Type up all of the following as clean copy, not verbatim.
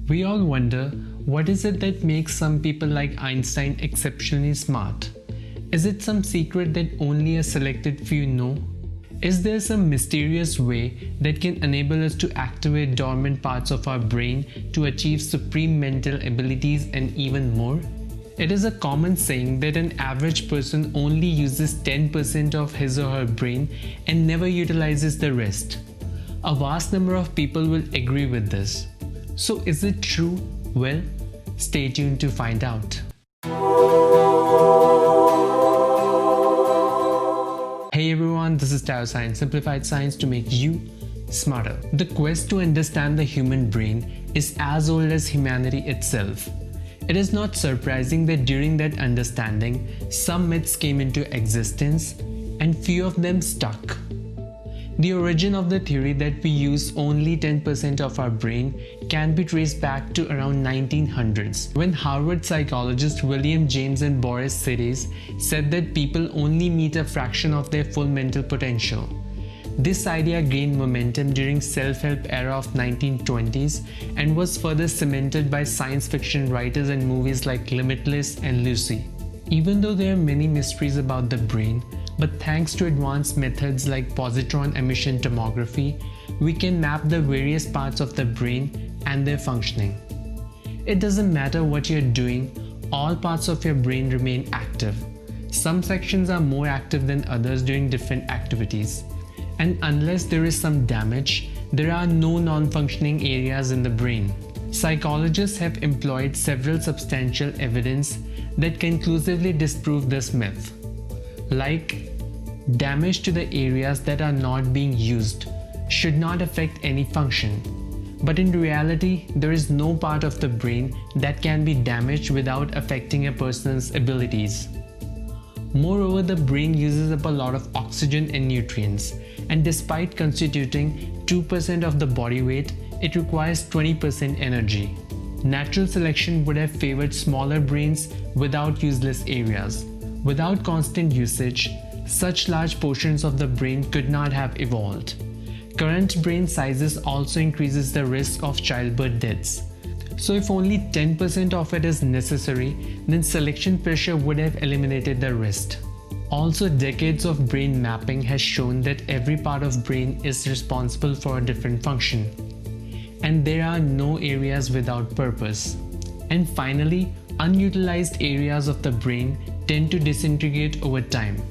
We all wonder, what is it that makes some people like Einstein exceptionally smart? Is it some secret that only a selected few know? Is there some mysterious way that can enable us to activate dormant parts of our brain to achieve supreme mental abilities and even more? It is a common saying that an average person only uses 10% of his or her brain and never utilizes the rest. A vast number of people will agree with this. So is it true? Well, stay tuned to find out. Hey everyone, this is Tyroscience, simplified science to make you smarter. The quest to understand the human brain is as old as humanity itself. It is not surprising that during that understanding, some myths came into existence and few of them stuck. The origin of the theory that we use only 10% of our brain can be traced back to around 1900s, when Harvard psychologists William James and Boris Cyrus said that people only meet a fraction of their full mental potential. This idea gained momentum during self-help era of 1920s and was further cemented by science fiction writers and movies like Limitless and Lucy. Even though there are many mysteries about the brain, but thanks to advanced methods like positron emission tomography, we can map the various parts of the brain and their functioning. It doesn't matter what you're doing, all parts of your brain remain active. Some sections are more active than others during different activities. And unless there is some damage, there are no non-functioning areas in the brain. Psychologists have employed several substantial evidence that conclusively disprove this myth. Like, damage to the areas that are not being used should not affect any function. But in reality, there is no part of the brain that can be damaged without affecting a person's abilities. Moreover, the brain uses up a lot of oxygen and nutrients, and despite constituting 2% of the body weight, it requires 20% energy. Natural selection would have favored smaller brains without useless areas. Without constant usage, such large portions of the brain could not have evolved. Current brain sizes also increases the risk of childbirth deaths. So if only 10% of it is necessary, then selection pressure would have eliminated the rest. Also, decades of brain mapping has shown that every part of brain is responsible for a different function. And there are no areas without purpose. And finally, unutilized areas of the brain tend to disintegrate over time.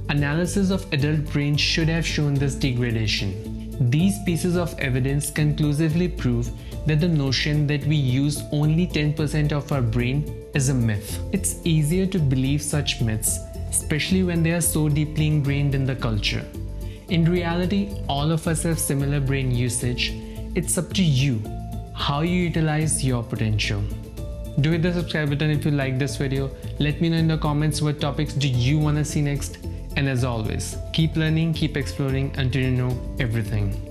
Analysis of adult brains should have shown this degradation. These pieces of evidence conclusively prove that the notion that we use only 10% of our brain is a myth. It's easier to believe such myths, especially when they are so deeply ingrained in the culture. In reality, all of us have similar brain usage. It's up to you how you utilize your potential. Do hit the subscribe button if you like this video. Let me know in the comments what topics do you want to see next. And as always, keep learning, keep exploring until you know everything.